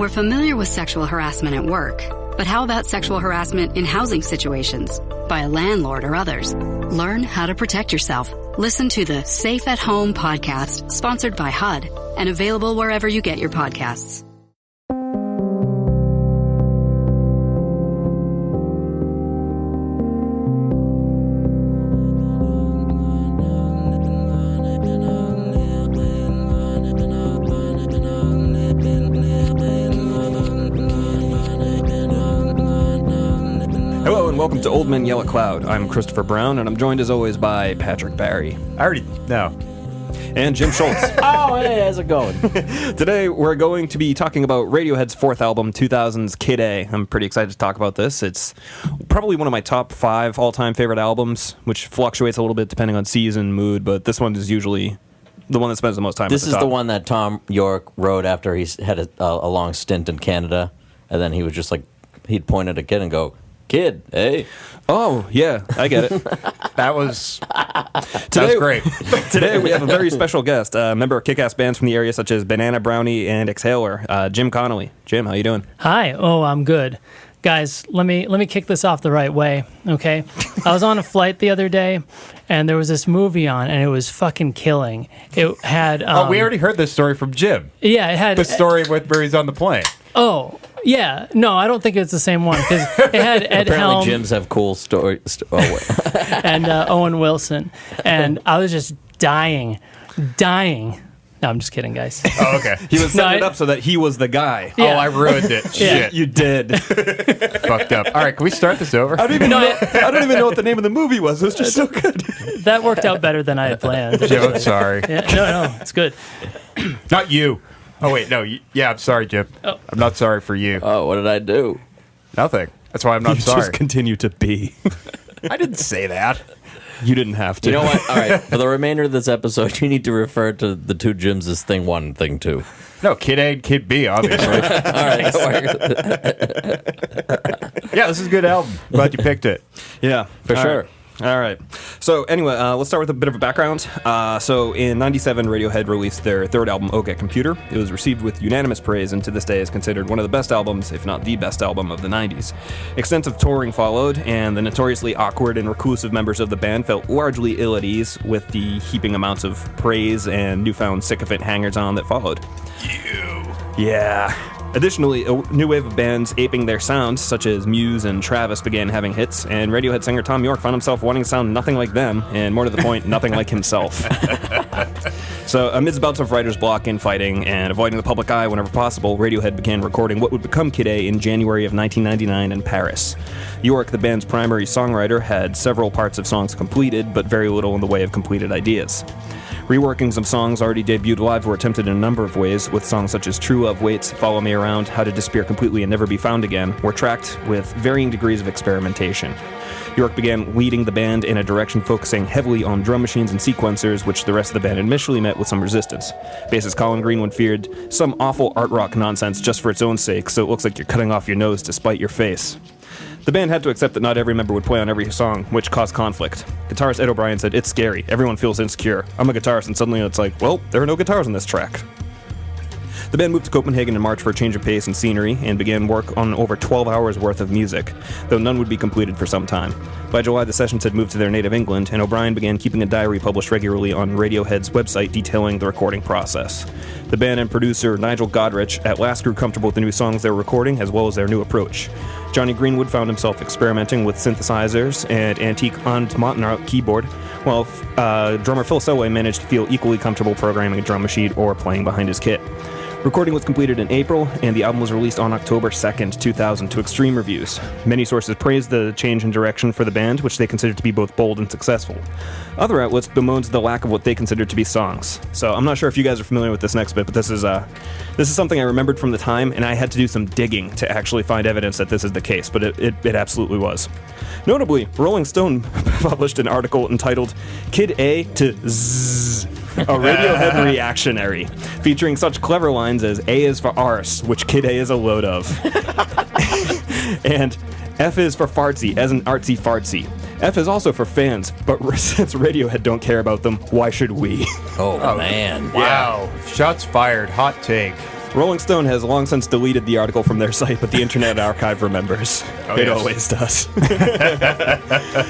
We're familiar with sexual harassment at work, but how about sexual harassment in housing situations by a landlord or others? Learn how to protect yourself. Listen to the Safe at Home podcast, sponsored by HUD, and available wherever you get your podcasts. Hello and welcome to Old Men Yell at Cloud. I'm Christopher Brown, and I'm joined as always by Patrick Barry. I already know. And Jim Schultz. Oh, hey, how's it going? Today we're going to be talking about Radiohead's fourth album, 2000's Kid A. I'm pretty excited to talk about this. It's probably one of my top 5 all-time favorite albums, which fluctuates a little bit depending on season, mood, but this one is usually the one that spends the most time This at the is top. the one that Tom York wrote after he had a long stint in Canada, and then he was just like, he'd point at a kid and go, "Kid, hey." Oh, yeah, I get it. That was great. Today we have a very special guest, a member of kick-ass bands from the area such as Banana Brownie and Exhaler, Jim Connolly. Jim, how you doing? Hi. Oh, I'm good. Guys, let me kick this off the right way, okay? I was on a flight the other day, and there was this movie on, and it was fucking killing. It had... we already heard this story from Jim. Yeah, it had... The story with where he's on the plane. Oh, yeah. No, I don't think it's the same one, because it had Ed Helm... Apparently Gyms have cool stories. and Owen Wilson, and I was just dying. No, I'm just kidding, guys. Oh, okay. He was setting it up so that he was the guy. Yeah. Oh, I ruined it. Shit. You did. Fucked up. All right, can we start this over? I don't even know what the name of the movie was. It was just so good. That worked out better than I had planned. Jim, I'm sorry. Yeah, no, it's good. Not you. Oh, wait, no. I'm sorry, Jim. Oh. I'm not sorry for you. Oh, what did I do? Nothing. That's why I'm not You sorry. just continue to be. I didn't say that. You didn't have to. You know what? All right, for the remainder of this episode, you need to refer to the two Gyms as Thing 1 and Thing 2. No, Kid A and Kid B, obviously. All right, Yeah, this is a good album. Glad you picked it. Yeah, for all sure. Right. All right. So anyway, let's start with a bit of a background. So in '97, Radiohead released their third album, OMYAC Computer. It was received with unanimous praise and to this day is considered one of the best albums, if not the best album of the 90s. Extensive touring followed, and the notoriously awkward and reclusive members of the band felt largely ill at ease with the heaping amounts of praise and newfound sycophant hangers-on that followed. Yeah. Additionally, a new wave of bands aping their sound, such as Muse and Travis, began having hits, and Radiohead singer Tom York found himself wanting to sound nothing like them, and more to the point, nothing like himself. So, amidst bouts of writer's block, infighting, and avoiding the public eye whenever possible, Radiohead began recording what would become Kid A in January of 1999 in Paris. York, the band's primary songwriter, had several parts of songs completed, but very little in the way of completed ideas. Reworkings of songs already debuted live were attempted in a number of ways, with songs such as True Love Waits, Follow Me Around, How to Disappear Completely and Never Be Found Again, were tracked with varying degrees of experimentation. York began leading the band in a direction focusing heavily on drum machines and sequencers, which the rest of the band initially met with some resistance. Bassist Colin Greenwood feared some awful art rock nonsense just for its own sake, so it looks like you're cutting off your nose to spite your face. The band had to accept that not every member would play on every song, which caused conflict. Guitarist Ed O'Brien said, "It's scary. Everyone feels insecure. I'm a guitarist," and suddenly it's like, well, there are no guitars on this track. The band moved to Copenhagen in March for a change of pace and scenery, and began work on over 12 hours worth of music, though none would be completed for some time. By July, the sessions had moved to their native England, and O'Brien began keeping a diary published regularly on Radiohead's website detailing the recording process. The band and producer Nigel Godrich at last grew comfortable with the new songs they were recording, as well as their new approach. Johnny Greenwood found himself experimenting with synthesizers and antique Montagnard keyboard, while drummer Phil Selway managed to feel equally comfortable programming a drum machine or playing behind his kit. Recording was completed in April, and the album was released on October 2nd, 2000, to extreme reviews. Many sources praised the change in direction for the band, which they considered to be both bold and successful. Other outlets bemoaned the lack of what they considered to be songs. So I'm not sure if you guys are familiar with this next bit, but this is something I remembered from the time, and I had to do some digging to actually find evidence that this is the case, but it absolutely was. Notably, Rolling Stone published an article entitled "Kid A to Zzz," a Radiohead reactionary, featuring such clever lines as "A is for arse," which Kid A is a load of, and F is for fartsy, as in artsy fartsy. F is also for fans, but since Radiohead don't care about them, why should we? Oh man. Wow. Shots fired. Hot take. Rolling Stone has long since deleted the article from their site, but the Internet Archive remembers. It always does.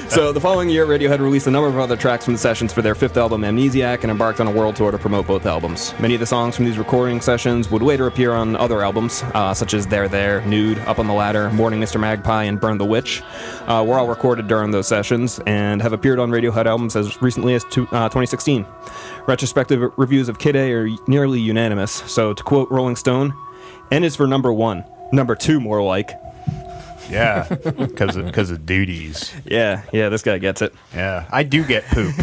So the following year, Radiohead released a number of other tracks from the sessions for their fifth album, Amnesiac, and embarked on a world tour to promote both albums. Many of the songs from these recording sessions would later appear on other albums, such as There, Nude, Up on the Ladder, Morning Mr. Magpie, and Burn the Witch. Were all recorded during those sessions and have appeared on Radiohead albums as recently as 2016. Retrospective reviews of Kid A are nearly unanimous, so to quote Rolling Stone, N is for number 1. Number 2, more like. Yeah, because of duties. Yeah, this guy gets it. Yeah, I do get poop.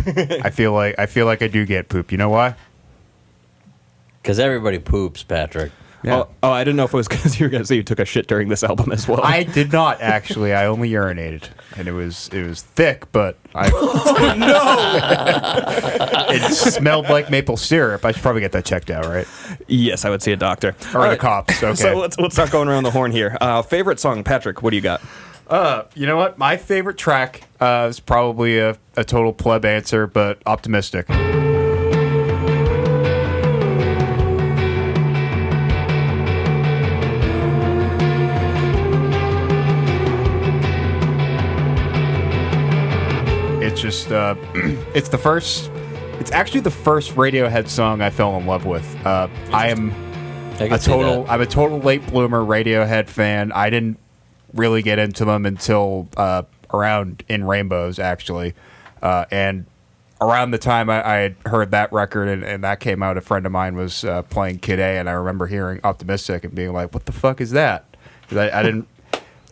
I feel like I do get poop. You know why? Because everybody poops, Patrick. Yeah. Oh, I didn't know if it was because you were going to say you took a shit during this album as well. I did not actually. I only urinated, and it was thick, but I. No! It smelled like maple syrup. I should probably get that checked out, right? Yes, I would see a doctor. Or the cops. Okay. So let's start going around the horn here. Favorite song, Patrick? What do you got? You know what? My favorite track is probably a total pleb answer, but Optimistic. It's just, it's actually the first Radiohead song I fell in love with. I'm a total late bloomer Radiohead fan. I didn't really get into them until around In Rainbows, actually. And around the time I had heard that record and that came out, a friend of mine was playing Kid A, and I remember hearing Optimistic and being like, what the fuck is that? 'Cause I didn't...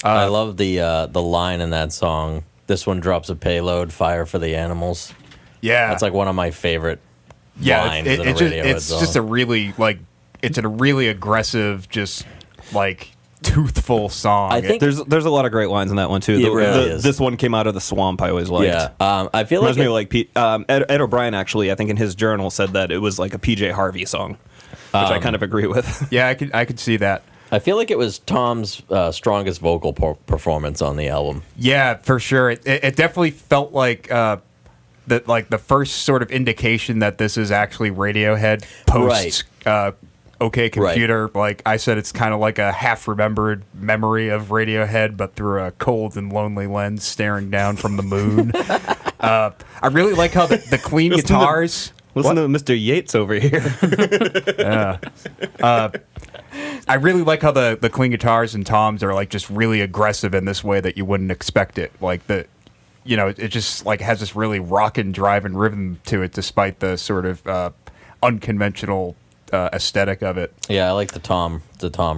I love the line in that song. This one drops a payload, fire for the animals. Yeah. That's like one of my favorite lines in a Radiohead song. Just a really, it's a really aggressive, just, toothful song. I think There's a lot of great lines in that one, too. It really is. This one came out of the swamp I always liked. Yeah. I feel Reminds like... me of like Ed O'Brien, actually, I think in his journal said that it was like a PJ Harvey song, which I kind of agree with. Yeah, I could see that. I feel like it was Tom's strongest vocal performance on the album. Yeah, for sure. It definitely felt like the first sort of indication that this is actually Radiohead post OK Computer. Right. Like I said, it's kind of like a half-remembered memory of Radiohead, but through a cold and lonely lens staring down from the moon. I really like how the clean guitars... Listen to Mr. Yates over here. I really like how the clean guitars and toms are just really aggressive in this way that you wouldn't expect it. It just has this really rockin', driving rhythm to it, despite the sort of unconventional aesthetic of it. Yeah, I like the tom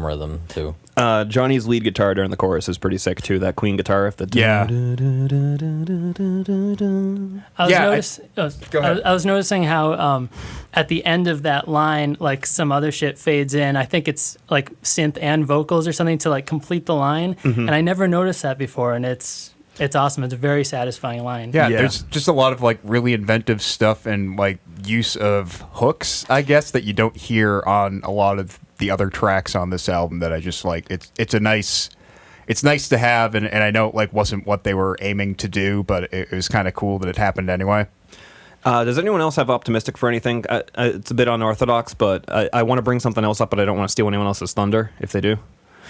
rhythm too. Johnny's lead guitar during the chorus is pretty sick too. That Queen guitar riff. I was noticing how at the end of that line, some other shit fades in. I think it's synth and vocals or something to complete the line, and I never noticed that before. And it's awesome. It's a very satisfying line. Yeah, there's just a lot of really inventive stuff and use of hooks, I guess, that you don't hear on a lot of the other tracks on this album that I just like. It's nice to have, and I know it wasn't what they were aiming to do, but it was kind of cool that it happened anyway. Does anyone else have Optimistic for anything? It's a bit unorthodox, but I want to bring something else up, but I don't want to steal anyone else's thunder if they do.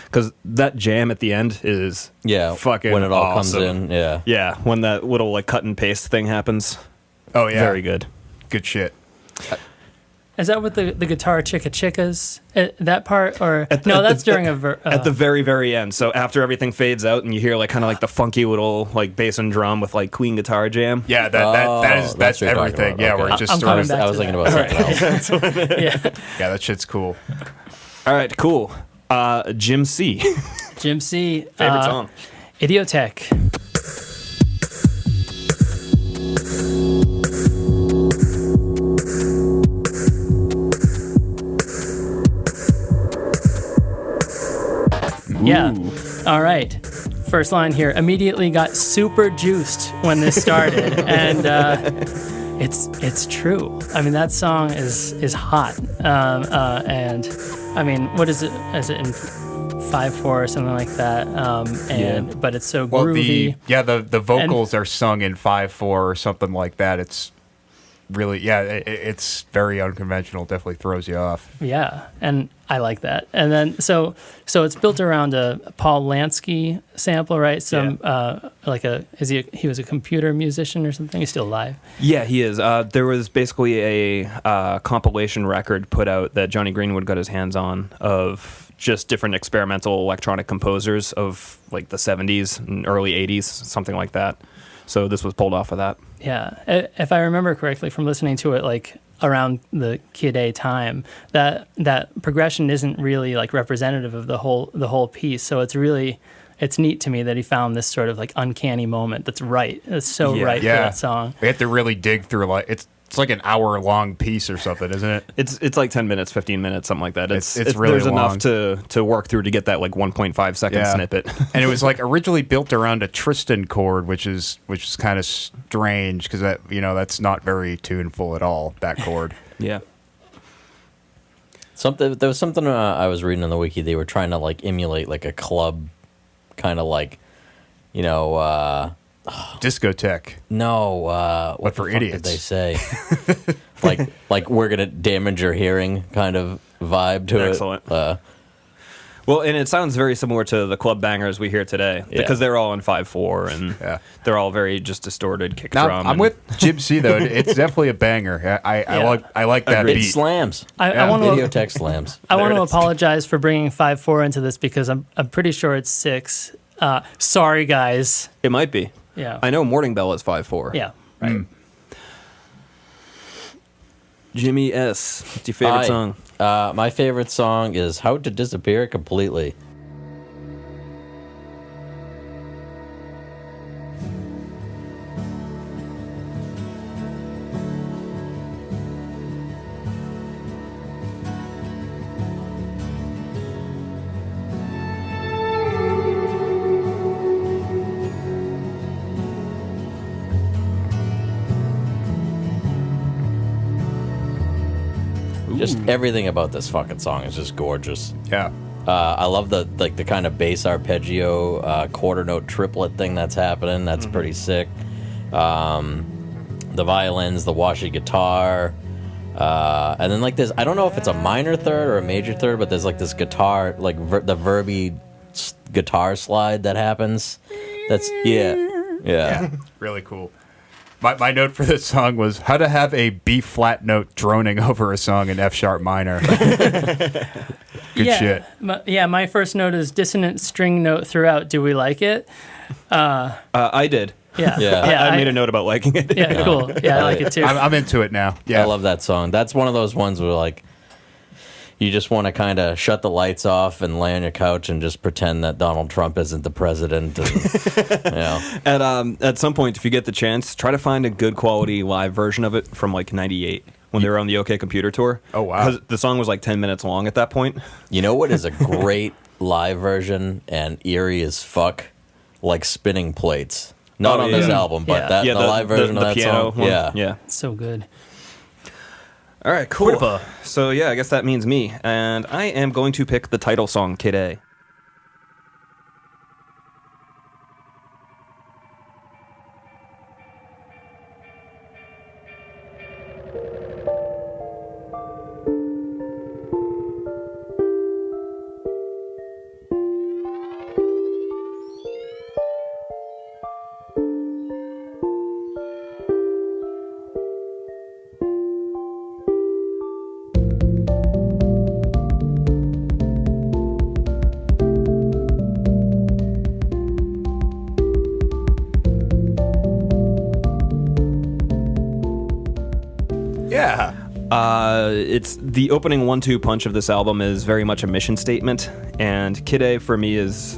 Because that jam at the end is fucking when it all awesome. comes in. Yeah, when that little cut and paste thing happens. Oh yeah, very good. Good shit. Is that with the guitar chickas? That part? Or that's during at the very, very end. So after everything fades out and you hear the funky little bass and drum with Queen guitar jam. Yeah, that's everything. Yeah, okay. where it just I was thinking about something else. Yeah, that shit's cool. All right, cool. Jim C. Jim C. Favorite song? Idiotech. Yeah. All right. First line here. Immediately got super juiced when this started, and it's true. I mean, that song is hot, and I mean, what is it? Is it in 5/4 or something like that? But it's so groovy. The vocals are sung in 5/4 or something like that. really, it's very unconventional. Definitely throws you off. Yeah, and I like that. And then so it's built around a Paul Lansky sample, right? He was a computer musician or something. He's still alive. Yeah, he is. There was basically a compilation record put out that Johnny Greenwood got his hands on of just different experimental electronic composers of like the 70s and early 80s, something like that. So this was pulled off of that. Yeah, if I remember correctly from listening to it, like around the Kid A time, that progression isn't really like representative of the whole piece. So it's neat to me that he found this sort of like uncanny moment that's right. It's so right for that song. We have to really dig through it's like an hour-long piece or something, isn't it? It's like 10 minutes, 15 minutes, something like that. It's really there's long. enough to work through to get that like 1.5 second snippet. And it was like originally built around a Tristan chord, which is kind of strange because that's not very tuneful at all, that chord. Yeah. There was something I was reading on the wiki. They were trying to like emulate like a club kind of like, Discotheque. No, What for the fuck idiots? did they say? like we're gonna damage your hearing kind of vibe to Excellent. it. Well, and it sounds very similar to the club bangers we hear today because they're all in 5/4 and they're all very just distorted kick drum. I'm with Jim C though. It's definitely a banger. I like that Agreed. beat. It slams. I want to Videotech slams. I want to apologize for bringing 5/4 into this because I'm pretty sure it's 6. Sorry, guys. It might be. Yeah. I know Morning Bell is 5/4. Yeah. Right. Jimmy S. What's your favorite song? My favorite song is "How to Disappear Completely." Just everything about this fucking song is just gorgeous. Yeah. I love the kind of bass arpeggio quarter note triplet thing that's happening. That's pretty sick. The violins, the washy guitar, and then like this. I don't know if it's a minor third or a major third, but there's like this guitar, like the verby guitar slide that happens. That's yeah. Really cool. My note for this song was how to have a B flat note droning over a song in F sharp minor. Good shit. My first note is dissonant string note throughout. Do we like it? I did. Yeah. I made a note about liking it. Yeah, cool. Yeah, I like it too. I'm into it now. Yeah. I love that song. That's one of those ones where like you just want to kind of shut the lights off and lay on your couch and just pretend that Donald Trump isn't the president. And, At some point, if you get the chance, try to find a good quality live version of it from like '98 when they were on the OK Computer tour. Oh, wow. Because the song was like 10 minutes long at that point. You know what is a great live version and eerie as fuck? Like Spinning Plates. Not on this album, but the live version of that piano song. one. Yeah. So good. All right, cool. So yeah, I guess that means me, and I am going to pick the title song, Kid A. Yeah. It's the opening 1-2 punch of this album is very much a mission statement, and Kid A for me has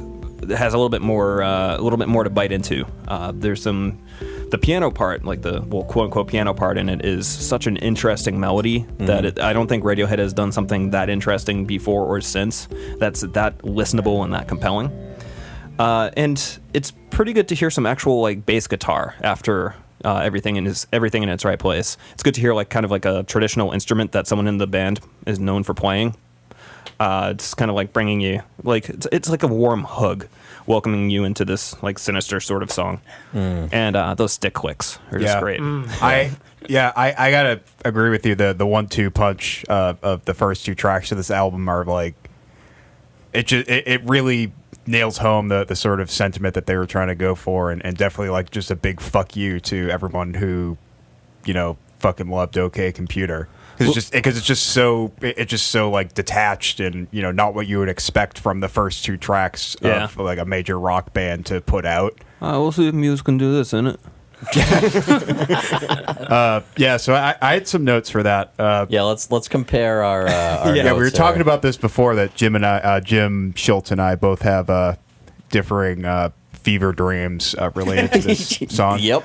a little bit more to bite into. There's the piano part, like the quote unquote piano part in it, is such an interesting melody that I don't think Radiohead has done something that interesting before or since that's that listenable and that compelling. And it's pretty good to hear some actual like bass guitar after everything in its right place. It's good to hear like kind of like a traditional instrument that someone in the band is known for playing. It's kind of like bringing you, like, it's like a warm hug, welcoming you into this like sinister sort of song. And those stick clicks are just great. I gotta agree with you. The 1-2 punch of the first two tracks of this album are like, it really nails home the sort of sentiment that they were trying to go for, and definitely like just a big fuck you to everyone who, you know, fucking loved OK Computer. Because it's just so like detached and, you know, not what you would expect from the first two tracks of like a major rock band to put out. We'll see if Muse can do this, innit? So I had some notes for that. Let's compare our we were notes talking here. about this before, that Jim Schultz and I both have differing fever dreams related to this song. Yep.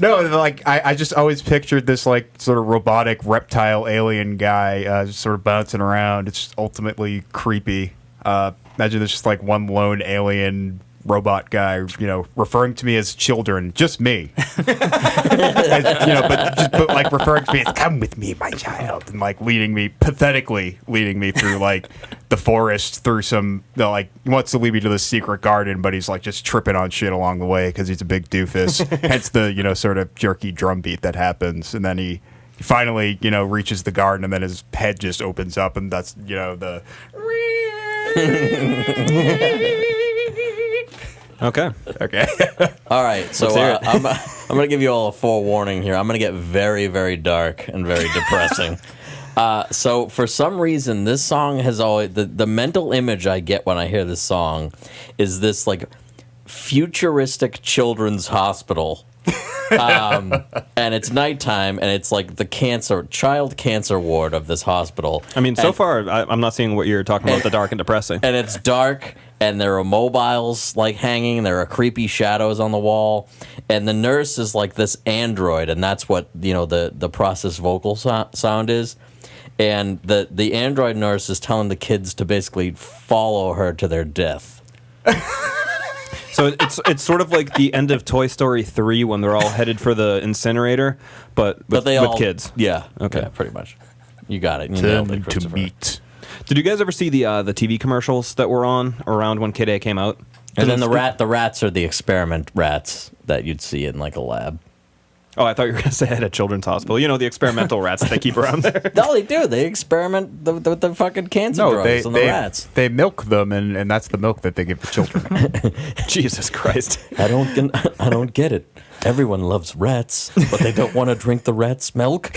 No, like I just always pictured this like sort of robotic reptile alien guy just sort of bouncing around. It's ultimately creepy. Imagine there's just like one lone alien robot guy, you know, referring to me as children, just me. But like referring to me as, come with me, my child, and like pathetically leading me through like the forest, through some, you know, like he wants to lead me to the secret garden, but he's like just tripping on shit along the way because he's a big doofus. Hence the, you know, sort of jerky drum beat that happens, and then he finally, you know, reaches the garden, and then his head just opens up, and that's, you know, the Okay. All right, so I'm going to give you all a forewarning here. I'm going to get very, very dark and very depressing. So for some reason, this song has always... The mental image I get when I hear this song is this, like, futuristic children's hospital. And it's nighttime, and it's like the child cancer ward of this hospital. I mean, so far, I'm not seeing what you're talking about, the dark and depressing. And it's dark, and there are mobiles like hanging, there are creepy shadows on the wall, and the nurse is like this android, and that's what, you know, the processed vocal sound is. And the android nurse is telling the kids to basically follow her to their death. So it's sort of like the end of Toy Story 3 when they're all headed for the incinerator, but with kids. Yeah. Okay. Yeah, pretty much. You got it. You nailed it, to Christopher. meet. Did you guys ever see the TV commercials that were on around when Kid A came out? And then the rats are the experiment rats that you'd see in like a lab. Oh, I thought you were going to say at a children's hospital. You know, the experimental rats that they keep around there. No, they do. They experiment with the fucking cancer drugs on the rats. They milk them, and that's the milk that they give the children. Jesus Christ. I don't get it. Everyone loves rats, but they don't want to drink the rat's milk.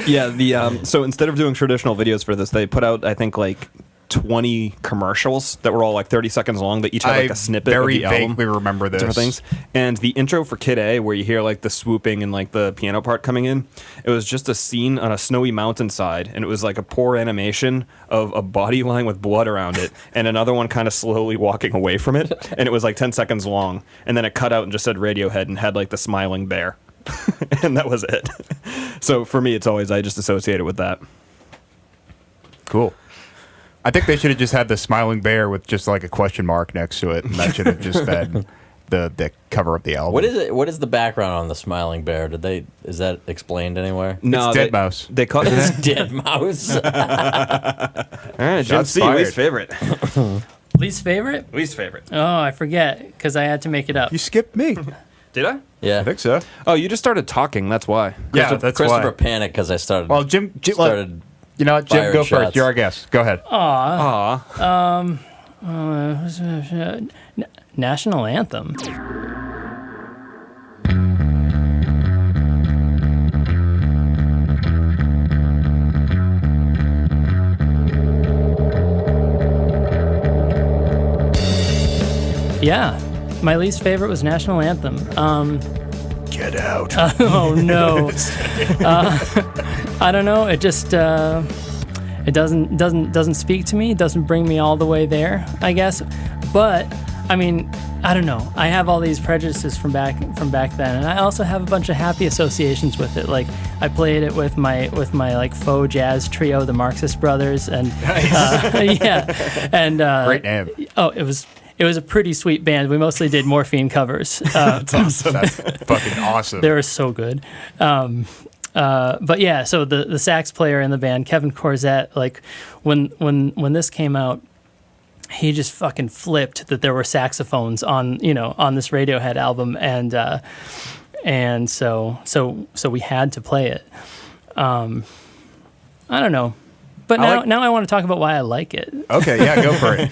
Yeah, so instead of doing traditional videos for this, they put out, I think, like 20 commercials that were all like 30 seconds long that each had like a snippet of the album. Very vaguely remember this. Different things. And the intro for Kid A, where you hear like the swooping and like the piano part coming in, it was just a scene on a snowy mountainside, and it was like a poor animation of a body lying with blood around it, and another one kind of slowly walking away from it, and it was like 10 seconds long, and then it cut out and just said Radiohead and had like the smiling bear. And that was it. So for me, it's always, I just associate it with that. Cool. I think they should have just had the smiling bear with just like a question mark next to it, and that should have just been the cover of the album. What is it? What is the background on the smiling bear? Is that explained anywhere? No, it's Dead Mouse. They call It's it Dead Mouse. All right, Jim C, fired. least favorite. Least favorite? Least favorite. Oh, I forget because I had to make it up. You skipped me. Did I? Yeah. I think so. Oh, you just started talking. That's why. Yeah, that's Christopher why. panicked because I started. Well, Jim started. You know what, Jim, firing go shots. first. You're our guest. Go ahead. National Anthem. Yeah, my least favorite was National Anthem. Get out. Oh no. I don't know. It just it doesn't speak to me. It doesn't bring me all the way there, I guess. But I mean, I don't know. I have all these prejudices from back then, and I also have a bunch of happy associations with it. Like I played it with my like faux jazz trio, the Marxist Brothers, and yeah, and Great name. Oh, it was a pretty sweet band. We mostly did Morphine covers. That's awesome. That's fucking awesome. They were so good. But yeah, so the sax player in the band, Kevin Corzette, like when this came out, he just fucking flipped that there were saxophones on this Radiohead album, and so we had to play it. I don't know, but now I want to talk about why I like it. Okay, yeah, go for it.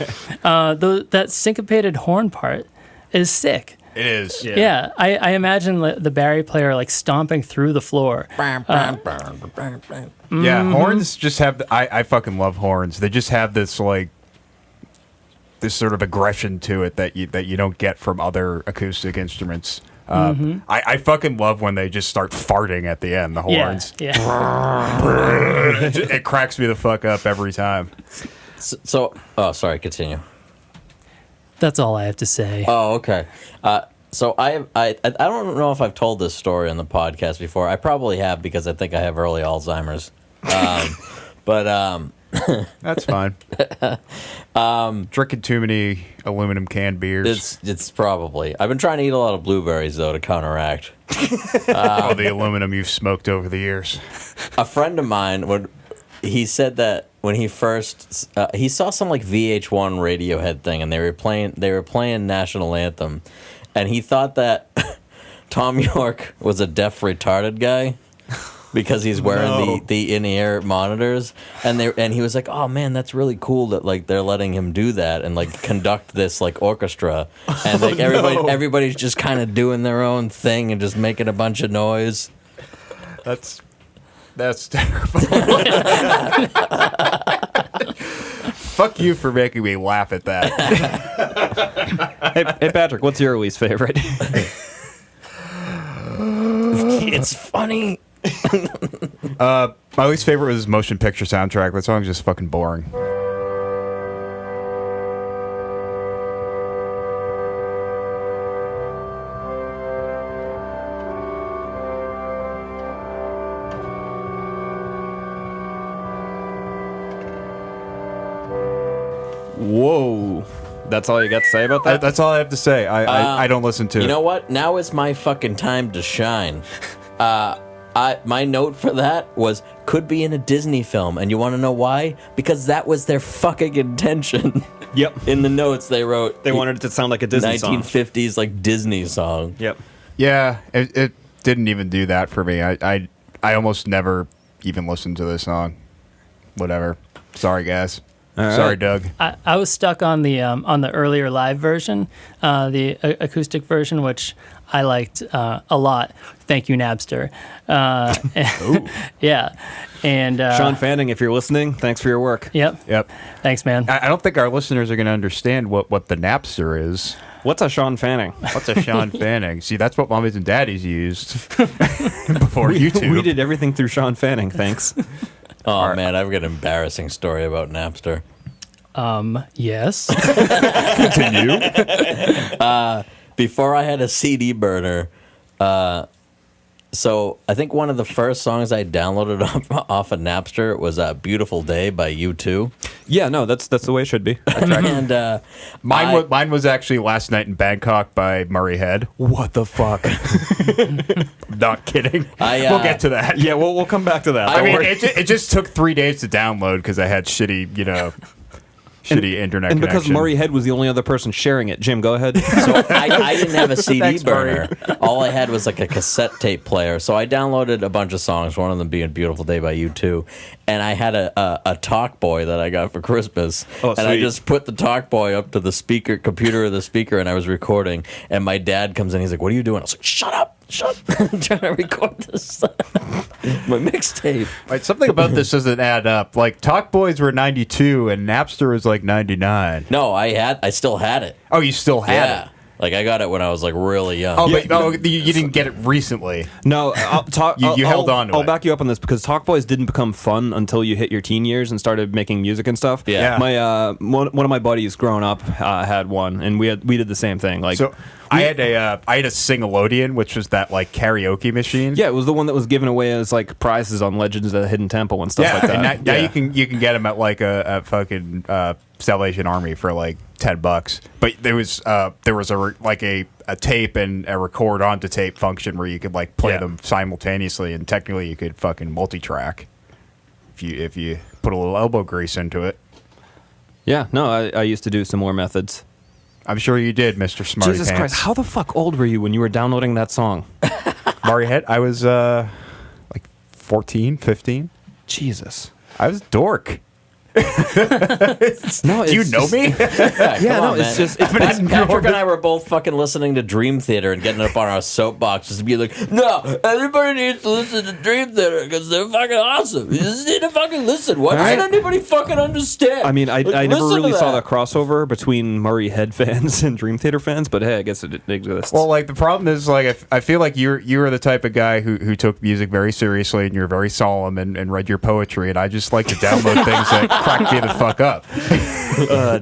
That syncopated horn part is sick. It is. Yeah, I imagine the Barry player like stomping through the floor. Yeah, horns just have. I fucking love horns. They just have this like this sort of aggression to it that you don't get from other acoustic instruments. I fucking love when they just start farting at the end. The horns. Yeah. It cracks me the fuck up every time. So sorry, continue. That's all I have to say. Oh, okay. So I don't know if I've told this story on the podcast before. I probably have because I think I have early Alzheimer's. But that's fine. Drinking too many aluminum can beers. It's probably. I've been trying to eat a lot of blueberries though to counteract all the aluminum you've smoked over the years. A friend of mine he said that when he first he saw some like VH1 Radiohead thing and they were playing National Anthem, and he thought that Tom York was a deaf retarded guy. Because he's wearing the in-ear monitors, and he was like, "Oh man, that's really cool that like they're letting him do that and like conduct this like orchestra, and like everybody's just kind of doing their own thing and just making a bunch of noise." That's terrible. Fuck you for making me laugh at that. Hey Patrick, what's your least favorite? It's funny. My least favorite was Motion Picture Soundtrack. That song's just fucking boring. Whoa. That's all you got to say about that? That's all I have to say. I don't listen to it. You know what? Now is my fucking time to shine. My note for that was could be in a Disney film, and you want to know why? Because that was their fucking intention. Yep. In the notes they wrote, They wanted it to sound like a Disney 1950s song. like Disney song. Yep. Yeah, it didn't even do that for me. I almost never even listened to this song. Whatever. Sorry, guys. All Sorry, right. Doug. I was stuck on the earlier live version, the acoustic version, which I liked a lot. Thank you, Napster. Yeah, and Sean Fanning, if you're listening, thanks for your work. Yep. Thanks, man. I don't think our listeners are going to understand what the Napster is. What's a Sean Fanning? What's a Sean Fanning? See, that's what Mommies and Daddies used before YouTube. We did everything through Sean Fanning, thanks. Oh man, I've got an embarrassing story about Napster. Yes. Continue. Before I had a CD burner, so I think one of the first songs I downloaded off of Napster was "Beautiful Day" by U2. Yeah, no, that's the way it should be. And Mine was actually "Last Night in Bangkok" by Murray Head. What the fuck? Not kidding. We'll get to that. Yeah, we'll come back to that. I mean, it just took 3 days to download because I had shitty internet and because connection. Murray Head was the only other person sharing it. Jim, go ahead. So I didn't have a CD Thanks, burner. All I had was like a cassette tape player. So I downloaded a bunch of songs, one of them being "Beautiful Day" by U2. And I had a Talkboy that I got for Christmas. Oh, and I sweet. just put the Talkboy up to the computer of the speaker, and I was recording. And my dad comes in, he's like, "What are you doing?" I was like, "Shut up. I'm trying to record this." My mixtape. Right, something about this doesn't add up. Like, Talkboys were 92 and Napster was like 99. No, I still had it. Oh, you still had Yeah. it? Like, I got it when I was like really young. Oh, but you didn't get it recently. No, You held on to I'll it. back you up on this because Talkboys didn't become fun until you hit your teen years and started making music and stuff. Yeah. My one of my buddies growing up had one, and we did the same thing. Like, So I had a Sing-a-lodeon, which was that like karaoke machine. yeah, it was the one that was given away as like prizes on Legends of the Hidden Temple and stuff like that. And now you can get them at like a fucking Salvation Army for like $10. But there was a a tape and a record onto tape function where you could like play them simultaneously, and technically you could fucking multi-track if you put a little elbow grease into it. Yeah, no, I used to do some more methods. I'm sure you did, Mr. Smarty Jesus Pants. Christ, how the fuck old were you when you were downloading that song? Mario Head, I was like 14, 15. Jesus. I was a dork. No, Do you know me? Yeah, no, it's just Patrick and I were both fucking listening to Dream Theater and getting up on our soapbox just to be like, no, everybody needs to listen to Dream Theater because they're fucking awesome. You just need to fucking listen. Why doesn't anybody fucking understand? I mean, I Like, never listen to really saw the that. crossover between Murray Head fans and Dream Theater fans, but hey, I guess it exists. Well, like the problem is, like I feel like you were the type of guy who took music very seriously, and you're very solemn and read your poetry, and I just like to download things that crack me the fuck up.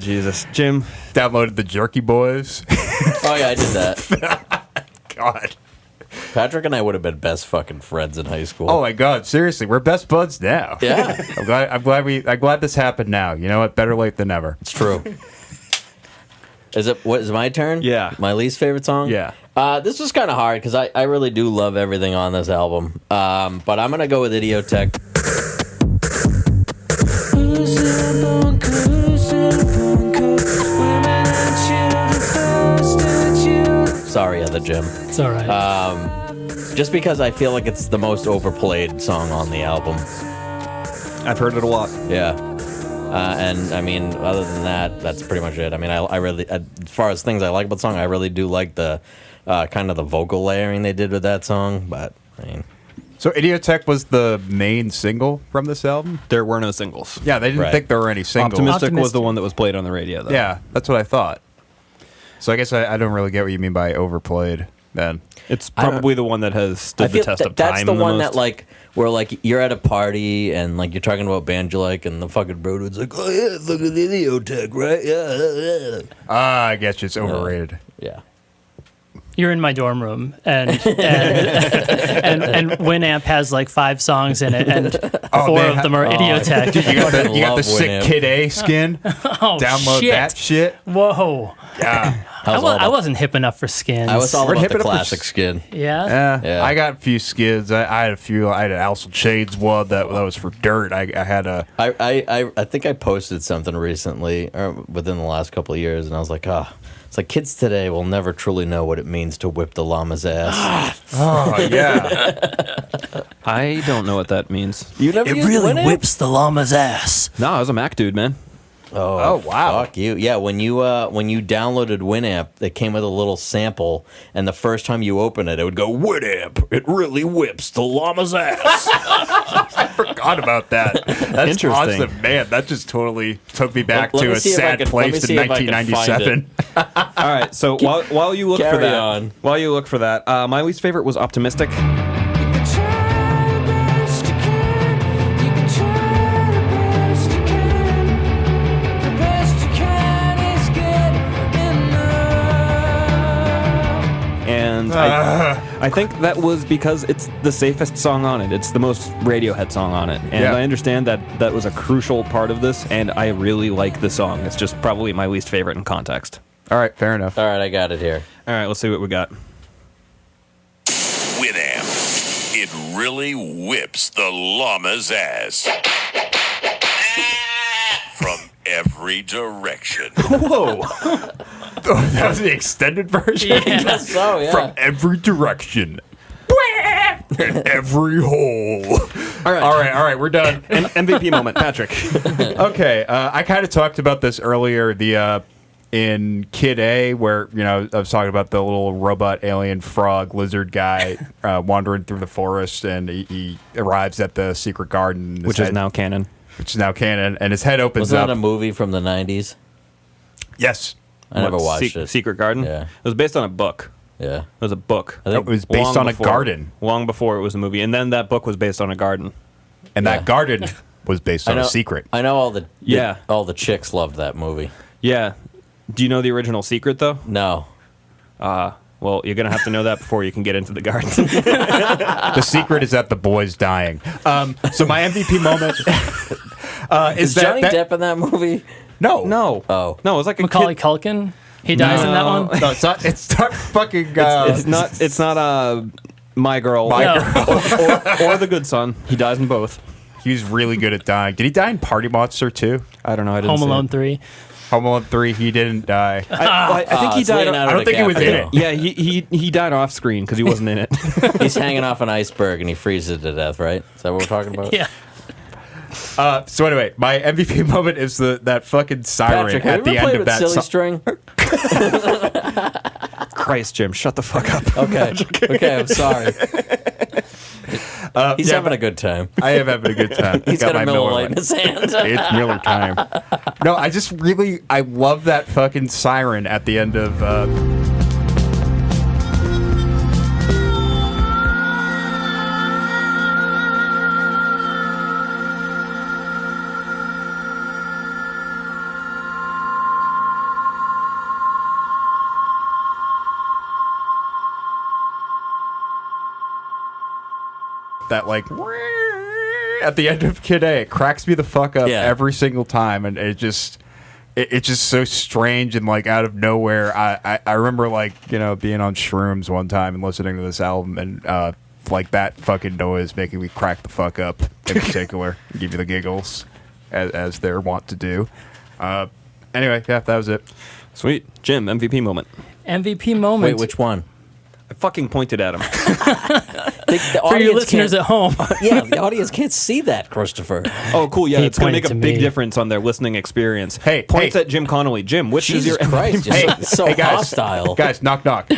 Jesus. Jim. Downloaded the Jerky Boys. Oh, yeah, I did that. God. Patrick and I would have been best fucking friends in high school. Oh my God! Seriously, we're best buds now. Yeah. I'm glad this happened now. You know what? Better late than never. It's true. Is it my turn? Yeah. My least favorite song? Yeah. This was kind of hard because I really do love everything on this album. But I'm going to go with Idiotech. Sorry, Other Jim. It's all right. Just because I feel like it's the most overplayed song on the album. I've heard it a lot. Yeah. And I mean, other than that, that's pretty much it. I mean, I really, as far as things I like about the song, I really do like the kind of the vocal layering they did with that song. But I mean, So Idiotech was the main single from this album? There were no singles. Yeah, they didn't Right. think there were any singles. Optimistic was the one that was played on the radio, though. Yeah, that's what I thought. So I guess I don't really get what you mean by overplayed then. It's probably the one that has stood the test of time. that's the one most. that like where like you're at a party and like you're talking about bands you like, and the fucking bro dude's like, oh yeah, look at Idiotech, right? Yeah. I guess it's overrated. Yeah. You're in my dorm room, and WinAmp has like 5 songs in it, and 4 of them are Idiotech. You got the love sick WinAmp. Kid A skin. Oh, Download shit. that shit. Whoa. Yeah. I wasn't hip enough for skins. I was all We're about hip the it up for classic skin. Yeah? Yeah. I got a few skids. I had a few. I had an Alice in Shades one that was for dirt. I had a. I think I posted something recently or within the last couple of years, and I was like, it's like kids today will never truly know what it means to whip the llama's ass. Oh yeah. I don't know what that means. You never used WinAmp? the llama's ass. No, I was a Mac dude, man. Oh, wow. Fuck you. Yeah, when you downloaded WinAmp, it came with a little sample, and the first time you open it, it would go, WinAmp, it really whips the llama's ass. I forgot about that. That's Interesting. awesome, man. That just totally took me back Let to me a see if I sad can- let me place see in if I can find 1997. All right, so while you look for Carry that, on. my least favorite was Optimistic. And I think that was because it's the safest song on it. It's the most Radiohead song on it. And Yeah. I understand that that was a crucial part of this, and I really like the song. It's just probably my least favorite in context. All right, fair enough. All right, I got it here. All right, let's see what we got. WinAmp. It really whips the llama's ass. From every direction. Whoa! That was the extended version. Yeah. So, yeah. From every direction. In every hole. All right. All right, we're done. An MVP moment, Patrick. Okay, I kind of talked about this earlier. In Kid A, where I was talking about the little robot alien frog lizard guy wandering through the forest, and he arrives at the secret garden, and Which is now canon. and his head opens Wasn't up. that a movie from the 90s? Yes, I never watched it. Secret Garden? Yeah. It was based on a book. Yeah. It was a book. I think it was based on a garden, Long before it was a movie. And then that book was based on a garden. and Yeah. that garden was based on a secret. I know all the Yeah. all the chicks loved that movie. Yeah. Do you know the original secret, though? No. Well, you're going to have to know that before you can get into the garden. The secret is that the boy's dying. So my MVP moment Is Johnny Depp in that movie? No, no. Oh. No, it was like a Macaulay kid. Culkin? He dies in that one? No, it's not fucking... It's not My Girl, or The Good Son. He dies in both. He was really good at dying. Did he die in Party Monster too? I don't know. I didn't Home see Alone it. 3. Home Alone 3, he didn't die. I think he died. I don't think he was in it. Yeah, he died off screen because he wasn't in it. He's hanging off an iceberg and he freezes to death, right? Is that what we're talking about? Yeah. So anyway, my MVP moment is that fucking siren Patrick, at the end of that Silly song. String? Christ, Jim, shut the fuck up. Okay, I'm sorry. He's having a good time. I am having a good time. He's got a my Miller Lite in his hand. It's Miller time. No, I love that fucking siren at the end of. That like at the end of Kid A, it cracks me the fuck up every single time, and it's just so strange and like out of nowhere. I remember like being on shrooms one time and listening to this album, and like that fucking noise making me crack the fuck up in particular, give you the giggles as they're wont to do. Anyway, yeah, that was it. Sweet, Jim, MVP moment. MVP moment. Wait, which one? I fucking pointed at him. The For your listeners at home. Yeah, the audience can't see that, Christopher. Oh, cool. Yeah, He it's going to make a pointed to big me. difference on their listening experience. Hey, Points at Jim Connolly. Jim, which is Jesus your Christ, MVP? you're so Hey, guys. hostile. Guys, knock knock.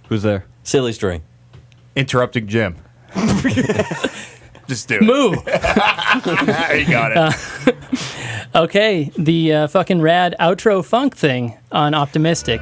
Who's there? Silly String. Interrupting Jim. Just do it. Moo. You got it. Okay, the fucking rad outro funk thing on Optimistic.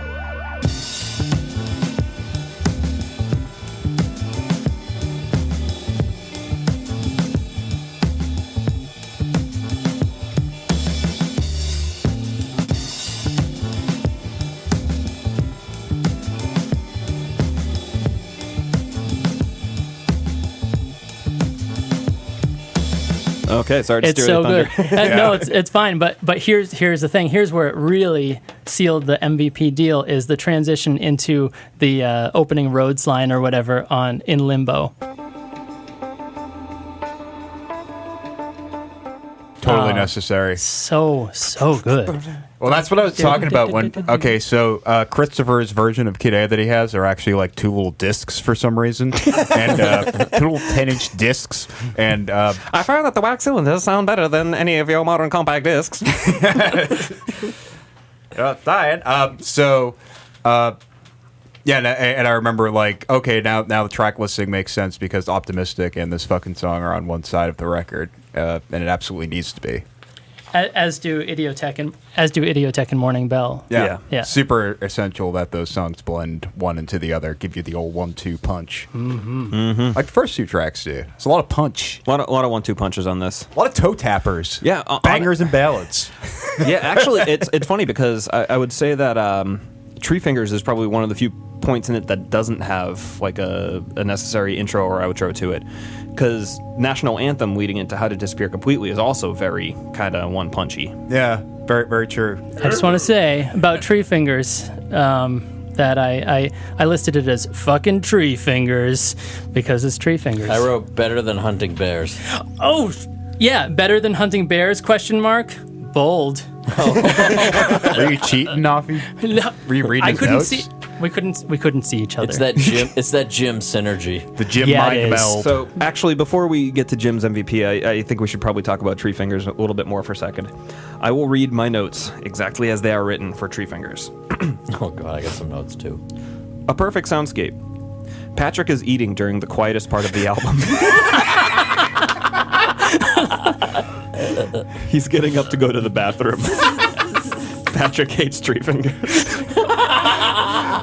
Okay, sorry to It's steal so your good. thunder. No, it's fine. But here's the thing. Here's where it really sealed the MVP deal: is the transition into the opening Rhodes line or whatever in Limbo. Totally necessary. So good. Well, that's what I was talking about when. Okay, so Christopher's version of Kid A that he has are actually like two little discs for some reason, and two little 10-inch discs. And I found that the wax cylinders sound better than any of your modern compact discs. dying. Yeah, and I remember like, okay, now the track listing makes sense because Optimistic and this fucking song are on one side of the record, and it absolutely needs to be. As do Idiotech and Morning Bell. Yeah. Super essential that those songs blend one into the other, give you the old 1-2 punch. Like the first two tracks do. It's a lot of punch. A lot of 1-2 punches on this. A lot of toe tappers. Yeah, bangers and ballads. Yeah, actually, it's funny because I would say that Treefingers is probably one of the few points in it that doesn't have like a necessary intro or outro to it, because National Anthem leading into How to Disappear Completely is also very kind of one punchy. Yeah, very very true. I just want to say about Treefingers that I listed it as fucking Treefingers because it's Treefingers. I wrote better than hunting bears. Oh, yeah, better than hunting bears? ? Bold. Were you cheating, Offie? No, Were you reading I his couldn't notes? see. We couldn't see each other. It's that Jim synergy. The Jim Yeah, it mind is. meld. So actually, before we get to Jim's MVP, I think we should probably talk about Treefingers a little bit more for a second. I will read my notes exactly as they are written for Treefingers. Oh god, I got some notes too. A perfect soundscape. Patrick is eating during the quietest part of the album. He's getting up to go to the bathroom. Patrick hates Treefingers.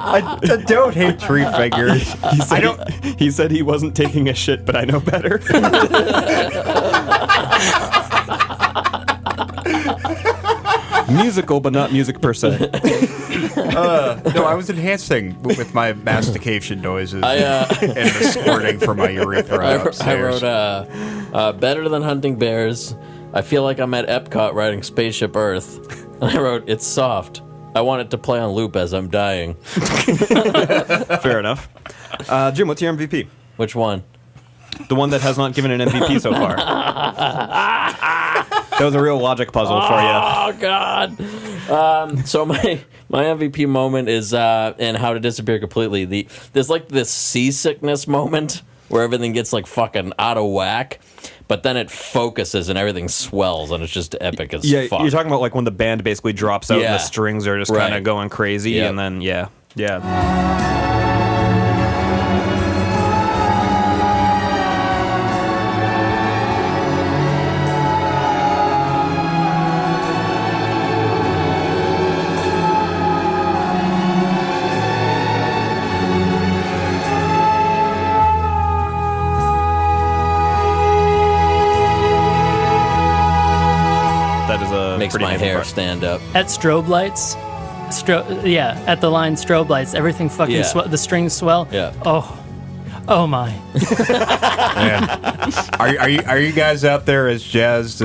I don't hate Treefingers. He said he wasn't taking a shit, but I know better. Musical, but not music per se. No, I was enhancing with my mastication noises and the squirting from my urethra I upstairs. wrote better than hunting bears. I feel like I'm at Epcot riding Spaceship Earth. And I wrote, it's soft. I want it to play on loop as I'm dying. Fair enough. Jim, what's your MVP? Which one? The one that has not given an MVP so far. That was a real logic puzzle for you. Oh, God. So my MVP moment is in How to Disappear Completely. There's like this seasickness moment where everything gets like fucking out of whack, but then it focuses and everything swells and it's just epic as fuck. You're talking about like when the band basically drops out and the strings are just kind of going crazy, and then yeah. Makes my hair stand up. At strobe lights, at the line strobe lights, everything fucking the strings swell. Yeah. Oh my. Man. Are you guys out there as jazzed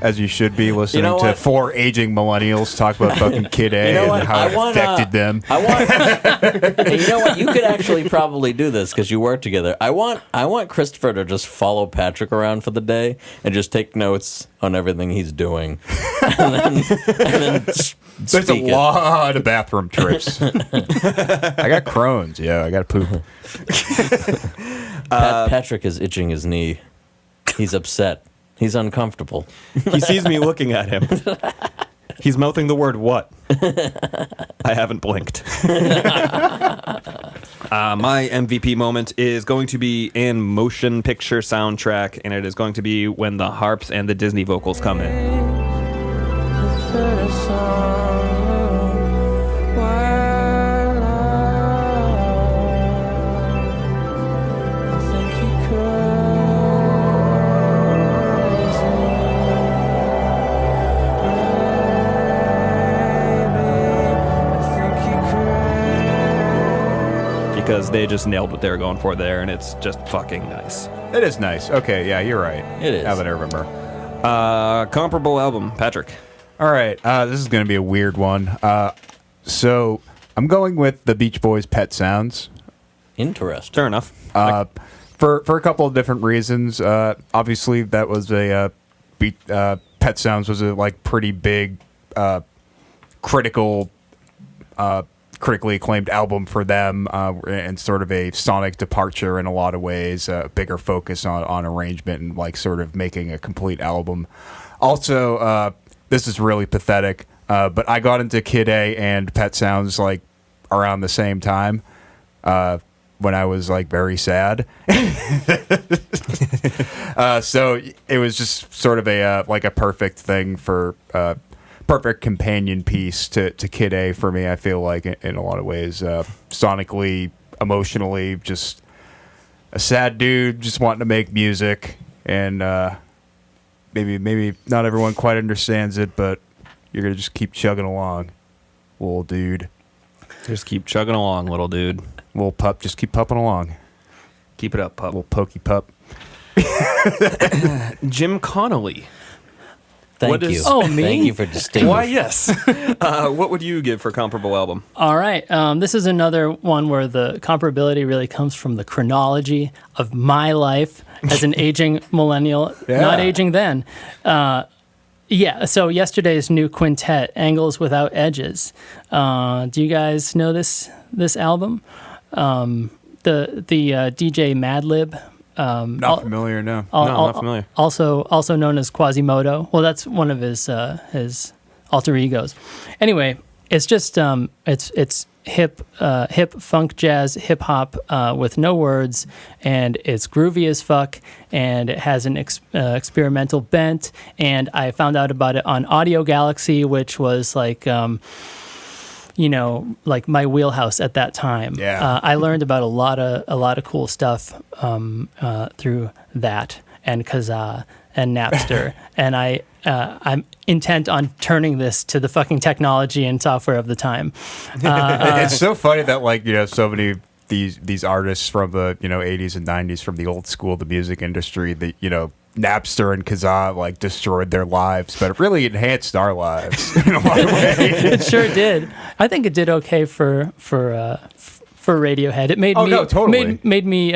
as you should be listening to four aging millennials talk about fucking Kid A and how it affected them? Hey, you know what? You could actually probably do this because you work together. I want Christopher to just follow Patrick around for the day and just take notes on everything he's doing, and then there's a lot of bathroom trips. I got Crohn's. Yeah, I got to poop. Patrick is itching his knee. He's upset. He's uncomfortable. He sees me looking at him. He's mouthing the word "what?" I haven't blinked. My MVP moment is going to be in motion picture soundtrack, and it is going to be when the harps and the Disney vocals come in. Because they just nailed what they were going for there, and it's just fucking nice. It is nice. Okay, yeah, you're right. It is. Now that I remember. Comparable album, Patrick. All right, this is going to be a weird one. So I'm going with the Beach Boys' Pet Sounds. Interesting. Fair enough. For a couple of different reasons. Obviously, that was a Pet Sounds was a pretty big critically acclaimed album for them, and sort of a sonic departure in a lot of ways, a bigger focus on arrangement and sort of making a complete album. Also, this is really pathetic, but I got into Kid A and Pet Sounds around the same time when I was very sad. So it was just sort of a perfect thing for perfect companion piece to Kid A for me. I feel like in a lot of ways, sonically, emotionally, just a sad dude just wanting to make music, and maybe not everyone quite understands it, but you're gonna just keep chugging along, little dude. Just keep chugging along, little dude. Little pup, just keep pupping along. Keep it up, pup. Little pokey pup. Jim Connolly. Thank you. Oh, me? Thank you for distinguishing. Why, yes. What would you give for comparable album? All right. This is another one where the comparability really comes from the chronology of my life as an aging millennial, not aging then. So yesterday's new quintet, Angles Without Edges. Do you guys know this album? The DJ Madlib. Not familiar, no. Not familiar. Also known as Quasimodo. Well, that's one of his alter egos. Anyway, it's just it's hip funk jazz hip hop with no words, and it's groovy as fuck, and it has an experimental bent. And I found out about it on Audio Galaxy, which was my wheelhouse at that time. Yeah. I learned about a lot of cool stuff through that and Kazaa and Napster, and I'm intent on turning this to the fucking technology and software of the time. It's so funny that so many these artists from the 80s and 90s from the old school, the music industry, that Napster and Kazaa like destroyed their lives, but it really enhanced our lives in a lot of ways. It sure did. I think it did okay for Radiohead. It made me totally. made me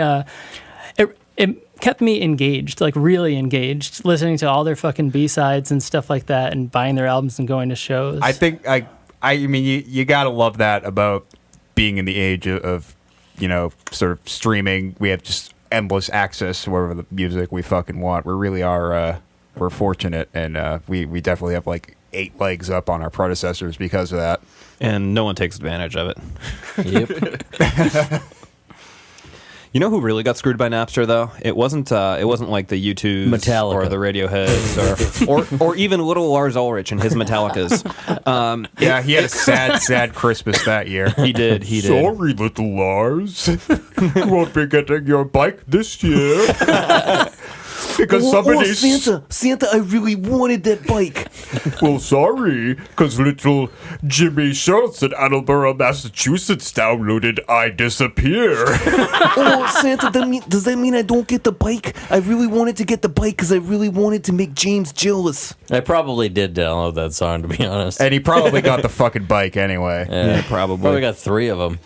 it kept me engaged, like really engaged, listening to all their fucking B-sides and stuff like that, and buying their albums and going to shows. I think I mean you gotta love that about being in the age of sort of streaming. We have just endless access to whatever the music we fucking want. We really are we're fortunate, and we definitely have like 8 legs up on our predecessors because of that. And no one takes advantage of it. Yep. You know who really got screwed by Napster though? It wasn't like the U2s Metallica. or the Radioheads or even little Lars Ulrich and his Metallicas. Yeah, he had a sad Christmas that year. He did. Sorry, little Lars. You won't be getting your bike this year. Because Santa, I really wanted that bike. Well, sorry, because little Jimmy Schultz in Attleboro, Massachusetts downloaded I Disappear. Oh, Santa, does that mean I don't get the bike? I really wanted to get the bike because I really wanted to make James jealous. I probably did download that song, to be honest. And he probably got the fucking bike anyway. Yeah, probably. Probably got 3 of them.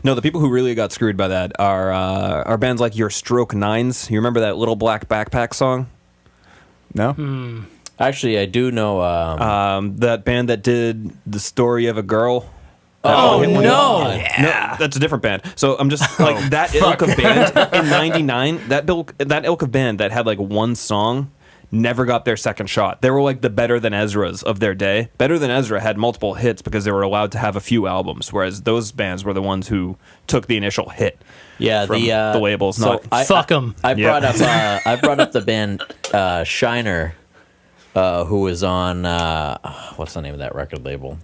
No, the people who really got screwed by that are bands like Your Stroke Nines. You remember that Little Black Backpack song? No? Actually, I do know. That band that did The Story of a Girl. Oh, no. No, that's a different band. So I'm just like that ilk of band in '99. That ilk of band that had like one song never got their second shot. They were like the Better Than Ezra's of their day. Better Than Ezra had multiple hits because they were allowed to have a few albums, whereas those bands were the ones who took the initial hit. Yeah, from the labels. So Not fuck them. I brought up the band Shiner, who was on what's the name of that record label?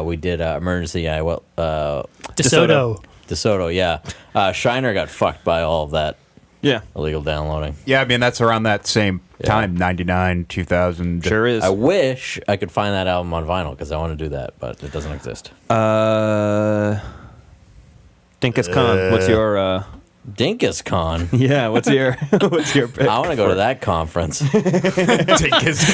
We did Emergency. DeSoto. DeSoto. Yeah, Shiner got fucked by all of that. Yeah, illegal downloading. Yeah, I mean that's around that same time, 99, 2000. Sure is. I wish I could find that album on vinyl because I want to do that, but it doesn't exist. Dinkus Khan, what's your Dinkus Khan? Yeah, what's your pick? I want to go to that conference. Dinkus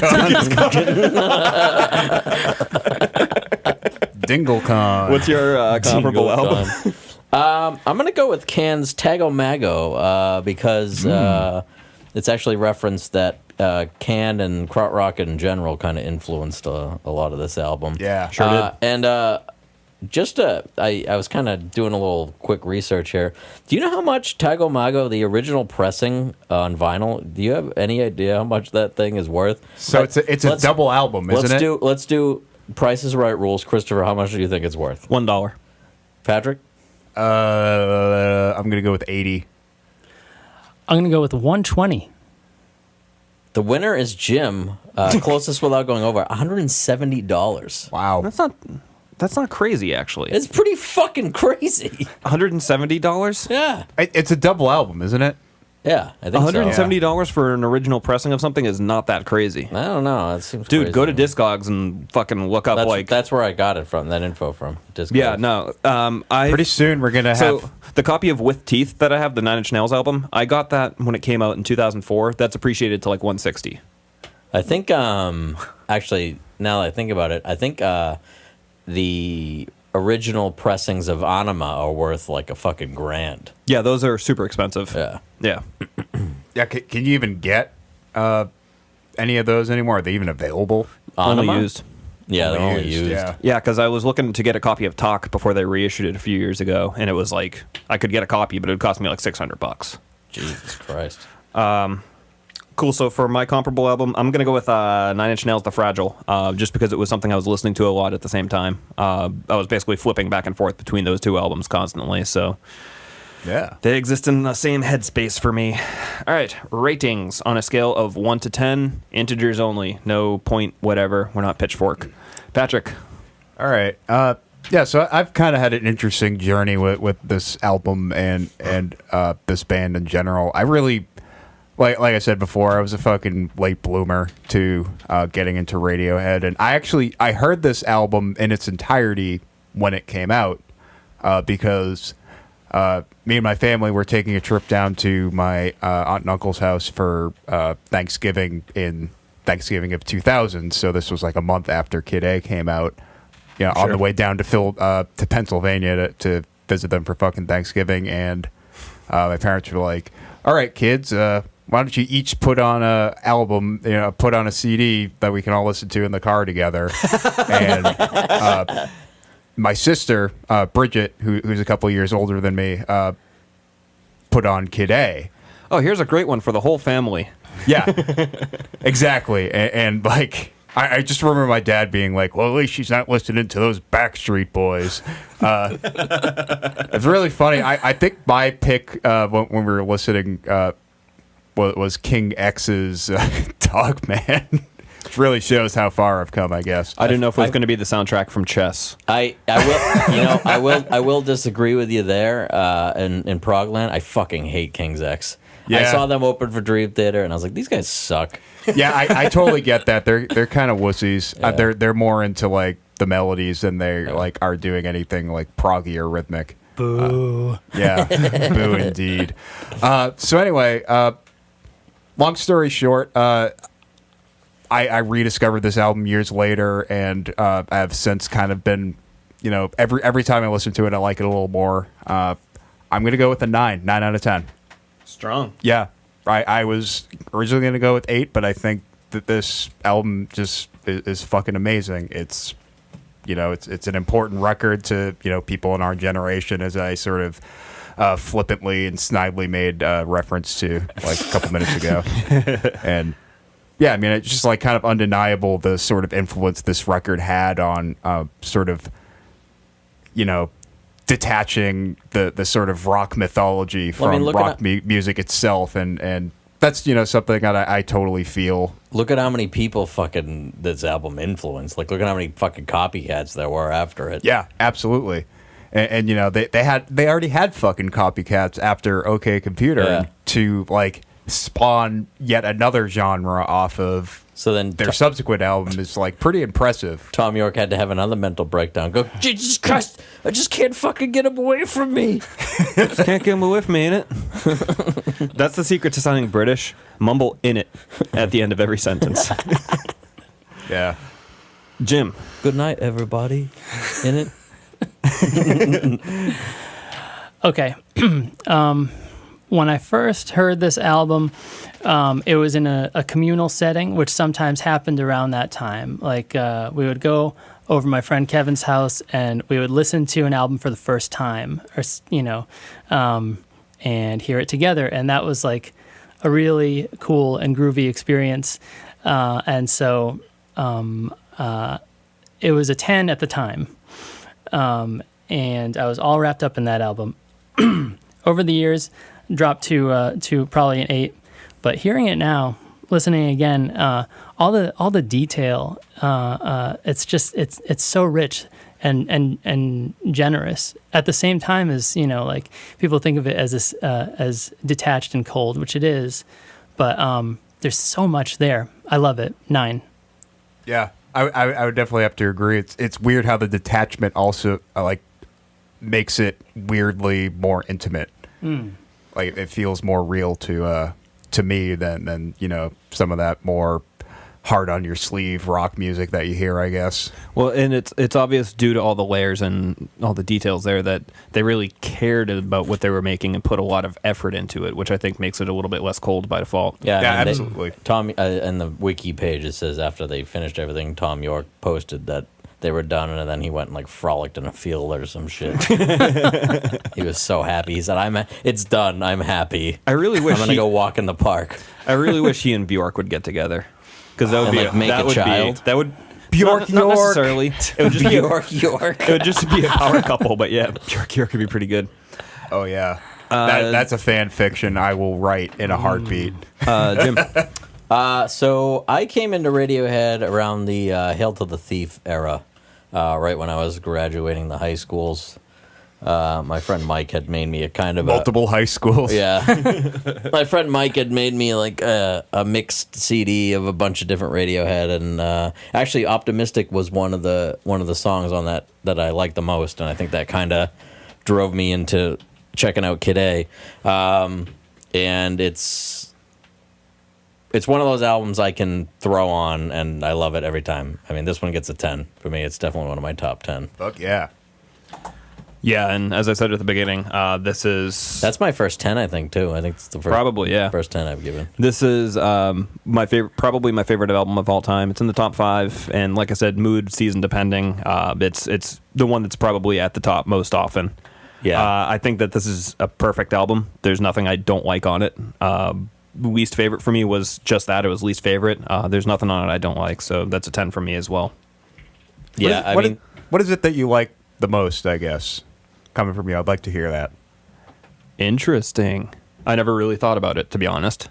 DingleCon. What's your comparable album? I'm going to go with Can's Tago Mago because it's actually referenced that Can and Krautrock in general kind of influenced a lot of this album. Yeah, sure did. And I was kind of doing a little quick research here. Do you know how much Tago Mago, the original pressing on vinyl, do you have any idea how much that thing is worth? So it's a double album, isn't it? Let's do Price is Right rules. Christopher, how much do you think it's worth? $1. Patrick? I'm gonna go with 80. I'm gonna go with 120. The winner is Jim. Closest without going over, $170. Wow, that's not crazy actually. It's pretty fucking crazy. $170? Yeah, it's a double album, isn't it? yeah, I think so. $170 for an original pressing of something is not that crazy. I don't know. It seems Dude, crazy. go to Discogs and fucking look up That's where I got it from. That info from Discogs. Yeah, no. Pretty soon we're gonna have. The copy of With Teeth that I have, the Nine Inch Nails album, I got that when it came out in 2004. That's appreciated to like $160. I think actually now that I think about it, I think the original pressings of Anima are worth like a fucking grand. Yeah, those are super expensive. Yeah. Yeah. Yeah, can you even get any of those anymore? Are they even available? Only Anima? used. Yeah, they're only used. Yeah. Yeah, because I was looking to get a copy of Talk before they reissued it a few years ago, and it was like I could get a copy, but it would cost me like $600. Jesus Christ. Cool. So for my comparable album, I'm gonna go with Nine Inch Nails' "The Fragile," just because it was something I was listening to a lot at the same time. I was basically flipping back and forth between those two albums constantly, so Yeah. they exist in the same headspace for me. All right, ratings on a scale of 1 to 10, integers only, no point whatever. We're not Pitchfork. Patrick. All right. Yeah, so I've kind of had an interesting journey with this album and this band in general. I really, like I said before, I was a fucking late bloomer to getting into Radiohead. And I heard this album in its entirety when it came out because me and my family were taking a trip down to my aunt and uncle's house for Thanksgiving of 2000. So this was like a month after Kid A came out. On the way down to Pennsylvania to visit them for fucking Thanksgiving, and my parents were like, "All right, kids, why don't you each put on a album, put on a CD that we can all listen to in the car together?" And my sister, Bridget, who's a couple years older than me, put on Kid A. Oh, here's a great one for the whole family. Yeah, exactly. And like, I just remember my dad being like, well, at least she's not listening to those Backstreet Boys. It's really funny. I think my pick when we were listening was King X's Dog Man. Which really shows how far I've come, I guess. I didn't know if it was going to be the soundtrack from Chess. I will disagree with you there. In Progland, I fucking hate King's X. Yeah. I saw them open for Dream Theater, and I was like, these guys suck. Yeah, I totally get that. They're kind of wussies. Yeah. They're more into like the melodies than they like are doing anything like proggy or rhythmic. Boo. Yeah, boo indeed. So anyway, long story short, I rediscovered this album years later, and I have since kind of been, every time I listen to it, I like it a little more. I'm gonna go with a 9 out of 10. Strong. Yeah, I was originally going to go with 8, but I think that this album just is fucking amazing. It's, it's an important record to, people in our generation, as I sort of flippantly and snidely made reference to like a couple minutes ago. And yeah, I mean, it's just like kind of undeniable the sort of influence this record had on sort of, detaching the sort of rock mythology from music itself, and that's something that I totally feel. Look at how many people fucking this album influenced. Like, look at how many fucking copycats there were after it. Yeah, absolutely. And they already had fucking copycats after OK Computer to like spawn yet another genre off of. So then their subsequent album is like pretty impressive. Tom York had to have another mental breakdown. Go, Jesus Christ, I just can't fucking get him away from me. Just can't get him away from me, innit? That's the secret to sounding British. Mumble "in it" at the end of every sentence. Yeah. Jim. Good night, everybody. In it. Okay. When I first heard this album, it was in a communal setting, which sometimes happened around that time. Like, we would go over my friend Kevin's house, and we would listen to an album for the first time, and hear it together. And that was like a really cool and groovy experience. And so it was a 10 at the time. And I was all wrapped up in that album. Over the years, dropped to probably an 8. But hearing it now, listening again, all the detail, it's so rich and generous. At the same time as like people think of it as detached and cold, which it is, but there's so much there. I love it. 9. Yeah, I would definitely have to agree. It's weird how the detachment also like makes it weirdly more intimate. Like it feels more real to me than some of that more hard on your sleeve rock music that you hear, I guess. Well, and it's obvious due to all the layers and all the details there that they really cared about what they were making and put a lot of effort into it, which I think makes it a little bit less cold by default. Yeah, absolutely. Tom, in the wiki page, it says after they finished everything, Tom York posted that they were done, and then he went and like frolicked in a field or some shit. He was so happy. He said, it's done. I'm happy. I really wish I'm going to go walk in the park. I really wish he and Bjork would get together. Because that would be like make a child. That would Bjork not York. necessarily. It would just York. It would just be a power couple, but yeah, Bjork York could be pretty good. Oh yeah, that's a fan fiction I will write in a heartbeat. Jim. So I came into Radiohead around the Hail to the Thief era, right when I was graduating the high schools. My friend Mike had made me a kind of multiple high schools. Yeah, my friend Mike had made me like a mixed CD of a bunch of different Radiohead, and actually, "Optimistic" was one of the songs on that I liked the most, and I think that kind of drove me into checking out Kid A, and it's one of those albums I can throw on, and I love it every time. I mean, this one gets a 10 for me. It's definitely one of my top 10. Fuck yeah. Yeah, and as I said at the beginning, that's my first 10, I think, too. I think it's the first 10 I've given. This is my favorite, probably my favorite album of all time. It's in the top 5, and like I said, mood, season depending. It's the one that's probably at the top most often. Yeah, I think that this is a perfect album. There's nothing I don't like on it. Least favorite for me was just that. It was least favorite. There's nothing on it I don't like, so that's a 10 for me as well. Yeah, what is it that you like the most, I guess? Coming from you, I'd like to hear that. Interesting. I never really thought about it, to be honest.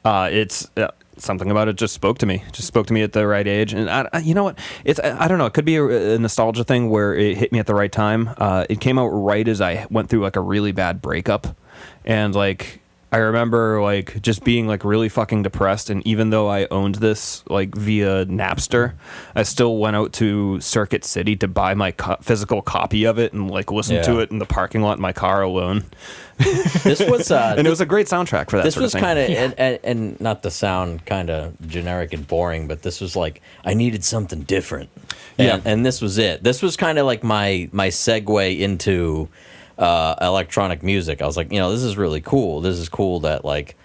It's something about it just spoke to me. Just spoke to me at the right age. And you know what? I don't know. It could be a nostalgia thing where it hit me at the right time. It came out right as I went through like a really bad breakup, and like I remember like just being like really fucking depressed, and even though I owned this like via Napster, I still went out to Circuit City to buy my physical copy of it and like listen to it in the parking lot in my car alone. This was and it was a great soundtrack for that. This sort was of thing. kind of and not to sound kind of generic and boring, but this was like I needed something different. And this was it. This was kind of like my segue into electronic music. I was like, this is really cool. This is cool that like,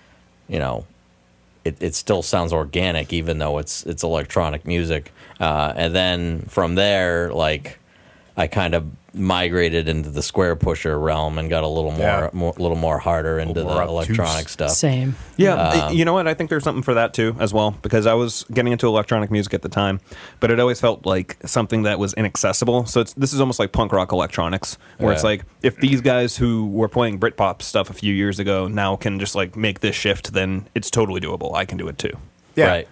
it still sounds organic even though it's electronic music. And then from there, like, I kind of migrated into the square pusher realm and got a little more harder into the electronic stuff. Same. Yeah, you know what? I think there's something for that too, as well, because I was getting into electronic music at the time, but it always felt like something that was inaccessible. So this is almost like punk rock electronics, where it's like if these guys who were playing Britpop stuff a few years ago now can just like make this shift, then it's totally doable. I can do it too. Yeah. Right.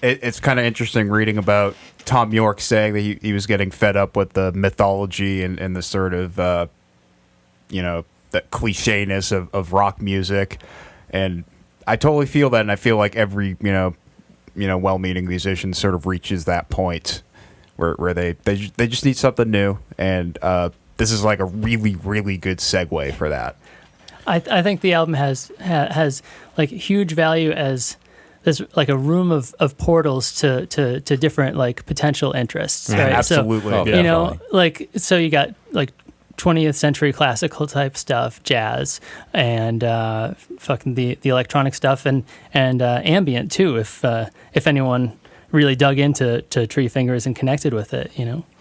It's kind of interesting reading about Tom York saying that he was getting fed up with the mythology and the sort of, the clichéness of rock music. And I totally feel that, and I feel like every, well-meaning musician sort of reaches that point where they just need something new. And this is like a really, really good segue for that. I think the album has like huge value as there's like a room of portals to different like potential interests, right? Absolutely. So, like, so you got like 20th century classical type stuff, jazz, and fucking the electronic stuff, and ambient too. If anyone really dug into Treefingers and connected with it,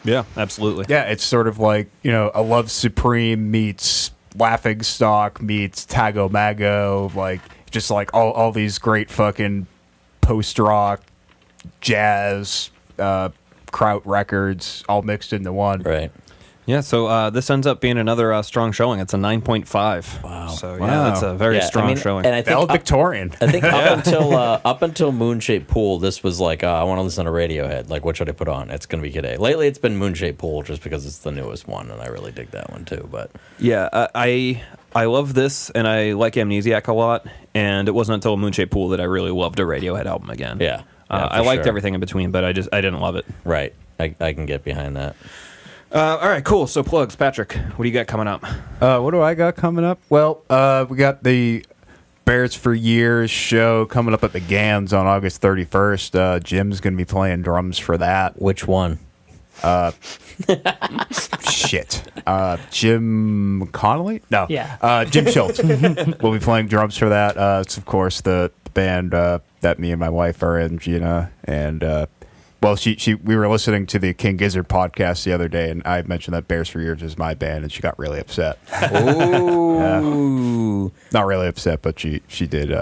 Yeah, absolutely. Yeah, it's sort of like A Love Supreme meets Laughing Stock meets Tago Mago, like just like all these great fucking post-rock, jazz, kraut records all mixed into one. Right. Yeah, so this ends up being another strong showing. It's a 9.5. Wow. So that's a very strong showing. And I think Victorian. I think up until Moonshaped Pool, this was like, I want to listen to Radiohead. Like, what should I put on? It's going to be Kid A. Lately, it's been Moonshaped Pool just because it's the newest one, and I really dig that one too. But yeah, I love this, and I like Amnesiac a lot, and it wasn't until Moonshaped Pool that I really loved a Radiohead album again. Yeah. I liked everything in between, but I didn't love it. Right. I can get behind that. All right, cool. So plugs, Patrick. What do you got coming up? What do I got coming up? Well, we got the Bears for Years show coming up at the Gans on August 31st. Jim's going to be playing drums for that. Which one? Shit. Jim Connolly? No. Yeah. Jim Schultz will be playing drums for that. It's, of course, the band that me and my wife are in, Gina, and... Well, we were listening to the King Gizzard podcast the other day, and I mentioned that Bears for Years is my band, and she got really upset. Ooh. Not really upset, but she did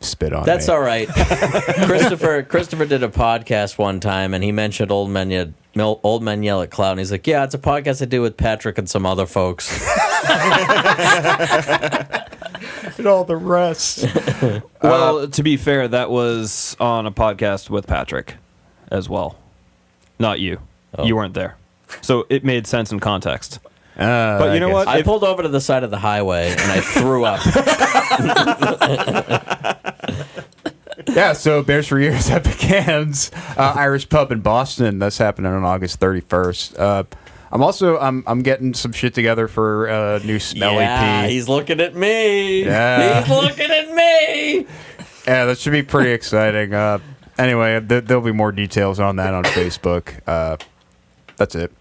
spit on That's me. all right. Christopher did a podcast one time, and he mentioned Old Men Yell at Cloud, and he's like, yeah, it's a podcast I do with Patrick and some other folks. And all the rest. Well, to be fair, that was on a podcast with Patrick as well. Not you. Oh. You weren't there. So it made sense in context. But you know what? I pulled over to the side of the highway and I threw up. Yeah, so Bears for Years at the Gans, Irish Pub in Boston. That's happening on August 31st. I'm getting some shit together for a new Smell EP. He's looking at me. Yeah. He's looking at me. Yeah, that should be pretty exciting. Anyway, there'll be more details on that on Facebook. That's it.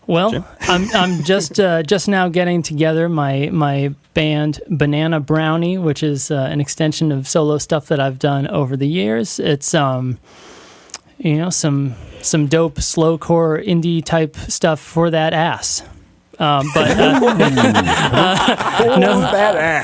Well, Jim? I'm just now getting together my band Banana Brownie, which is an extension of solo stuff that I've done over the years. It's some dope slowcore indie type stuff for that ass. No,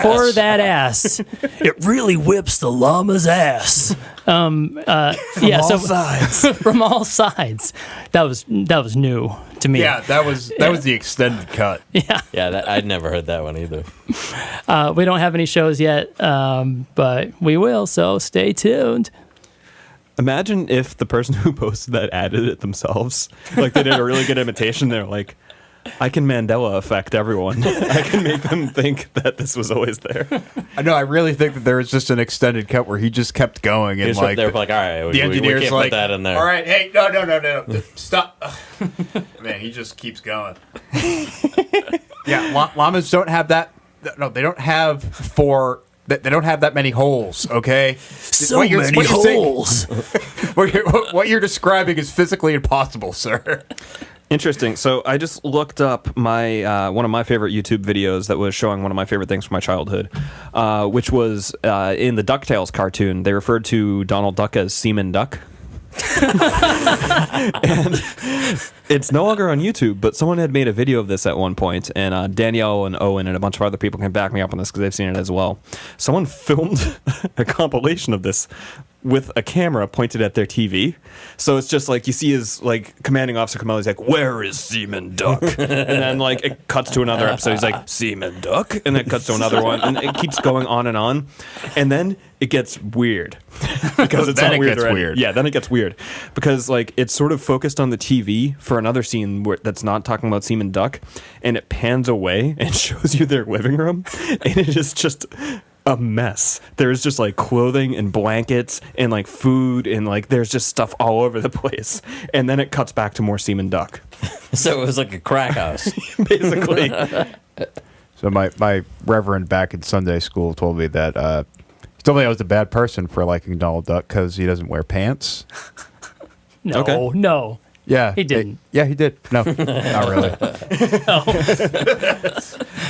for that ass. It really whips the llama's ass. From all sides. From all sides. That was new to me. Yeah, that was the extended cut. Yeah, I'd never heard that one either. We don't have any shows yet, but we will. So stay tuned. Imagine if the person who posted that added it themselves. Like they did a really good imitation. They're like, I can Mandela effect everyone. I can make them think that this was always there. I know. I really think that there was just an extended cut where he just kept going, and They were like, all right, the engineer's we can't like, put that in there. all right, hey, no, stop. Man, he just keeps going. Yeah, llamas don't have that. No, they don't have They don't have that many holes, okay? So many holes. What you're describing is physically impossible, sir. Interesting. So I just looked up my one of my favorite YouTube videos that was showing one of my favorite things from my childhood, which was in the DuckTales cartoon. They referred to Donald Duck as Seaman Duck. And it's no longer on YouTube, but someone had made a video of this at one point, and Danielle and Owen and a bunch of other people can back me up on this because they've seen it as well. Someone filmed a compilation of this with a camera pointed at their TV. So it's just like you see his like commanding officer come out, he's like, "Where is Seaman Duck?" And then like it cuts to another episode, he's like, "Seaman Duck," and then it cuts to another one, and it keeps going on, and then it gets weird because it's Then not it weird gets already. weird. Yeah, then it gets weird because like it's sort of focused on the TV for another scene that's not talking about Seaman Duck, and it pans away and shows you their living room, and it is just a mess. There's just like clothing and blankets and like food and like there's just stuff all over the place, and then it cuts back to more Seaman Duck. So it was like a crack house. Basically. So my reverend back in Sunday school told me that he told me I was a bad person for liking Donald Duck because he doesn't wear pants. No, Okay. no. Yeah, He didn't. Yeah, he did. No, not really.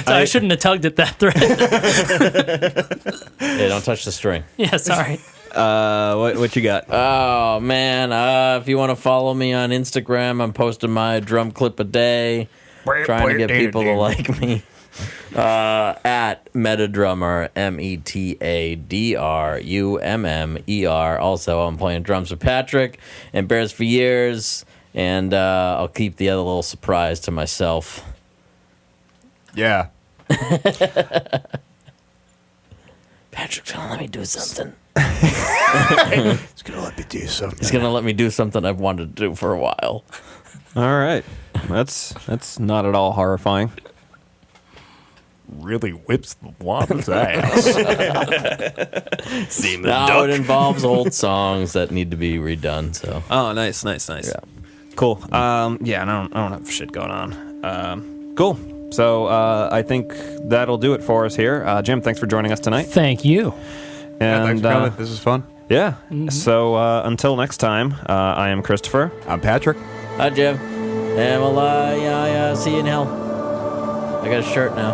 So I shouldn't have tugged at that thread. Yeah, don't touch the string. Yeah, sorry. What you got? Oh, man. If you want to follow me on Instagram, I'm posting my drum clip a day. Trying to get people to like me. At Metadrummer, METADRUMMER. Also, I'm playing drums with Patrick and Bears for Years. And I'll keep the other little surprise to myself. Yeah. Patrick's going to let me do something. He's gonna let me do something. He's going to let me do something I've wanted to do for a while. All right. That's not at all horrifying. Really whips the llama's ass. Seaman No, it involves old songs that need to be redone. So. Oh, nice. Yeah. Cool. Yeah, I don't have shit going on. Cool. So I think that'll do it for us here. Jim, thanks for joining us tonight. Thank you. Yeah, thanks And for coming. This is fun. yeah. So until next time, I am Christopher. I'm Patrick. Hi, Jim. And we'll see you in hell. I got a shirt now.